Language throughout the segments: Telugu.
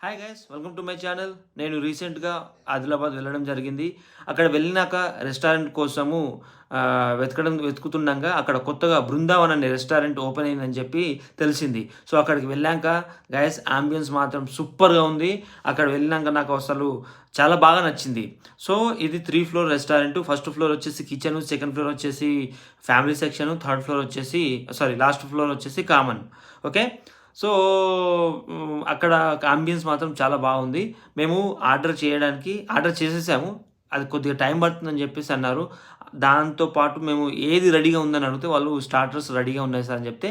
Hi guys, welcome to my channel. నేను రీసెంట్గా ఆదిలాబాద్ వెళ్ళడం జరిగింది. అక్కడ వెళ్ళినాక రెస్టారెంట్ కోసము వెతుకుతుండగా అక్కడ కొత్తగా బృందావన్ అనే రెస్టారెంట్ ఓపెన్ అయిందని చెప్పి తెలిసింది. సో అక్కడికి వెళ్ళాక గైస్ ఆంబియన్స్ మాత్రం సూపర్గా ఉంది. అక్కడ వెళ్ళినాక నాకు అసలు చాలా బాగా నచ్చింది. సో ఇది 3 ఫ్లోర్ రెస్టారెంట్. ఫస్ట్ ఫ్లోర్ వచ్చేసి కిచెన్, సెకండ్ ఫ్లోర్ వచ్చేసి ఫ్యామిలీ సెక్షన్, థర్డ్ ఫ్లోర్ వచ్చేసి లాస్ట్ ఫ్లోర్ వచ్చేసి కామన్. ఓకే. సో అక్కడ అంబియన్స్ మాత్రం చాలా బాగుంది. మేము ఆర్డర్ చేసేసాము. అది కొద్దిగా టైం పడుతుందని చెప్పేసి అన్నారు. దాంతో పాటు మేము ఏది రెడీగా ఉందని అడిగితే వాళ్ళు స్టార్టర్స్ రెడీగా ఉన్నాయి సార్ అని చెప్తే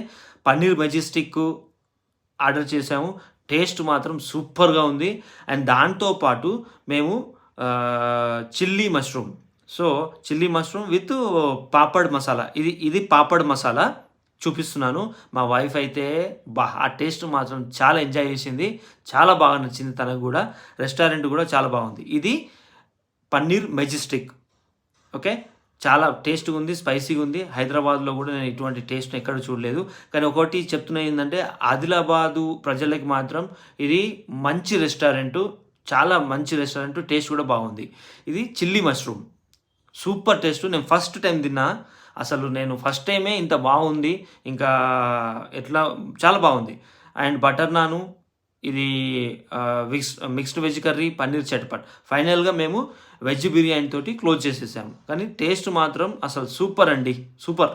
పన్నీర్ మెజెస్టిక్ ఆర్డర్ చేసాము. టేస్ట్ మాత్రం సూపర్గా ఉంది. అండ్ దాంతో పాటు మేము chilli mushroom, chilli mushroom with papad masala, ఇది పాపడ్ మసాలా చూపిస్తున్నాను. మా వైఫ్ అయితే ఆ టేస్ట్ మాత్రం చాలా ఎంజాయ్ చేసింది. చాలా బాగా నచ్చింది తనకు కూడా. రెస్టారెంట్ కూడా చాలా బాగుంది. ఇది పన్నీర్ మెజెస్టిక్. ఓకే. చాలా టేస్ట్గా ఉంది, స్పైసీగా ఉంది. హైదరాబాద్లో కూడా నేను ఇటువంటి టేస్ట్ని ఎక్కడ చూడలేదు. కానీ ఒకటి చెప్తున్నా ఏంటంటే ఆదిలాబాదు ప్రజలకి మాత్రం ఇది మంచి రెస్టారెంటు, చాలా మంచి రెస్టారెంట్. టేస్ట్ కూడా బాగుంది. ఇది చిల్లీ మష్రూమ్ సూపర్ టేస్ట్. నేను ఫస్ట్ టైం తిన్నా. అసలు నేను ఫస్ట్ టైమే ఇంత బాగుంది. ఇంకా ఎట్లా చాలా బాగుంది. అండ్ బటర్ నాను, ఇది mixed veg curry, paneer chatpat. ఫైనల్గా మేము వెజ్ బిర్యానీ తోటి క్లోజ్ చేసేసాము. కానీ టేస్ట్ మాత్రం అసలు సూపర్ అండి, సూపర్.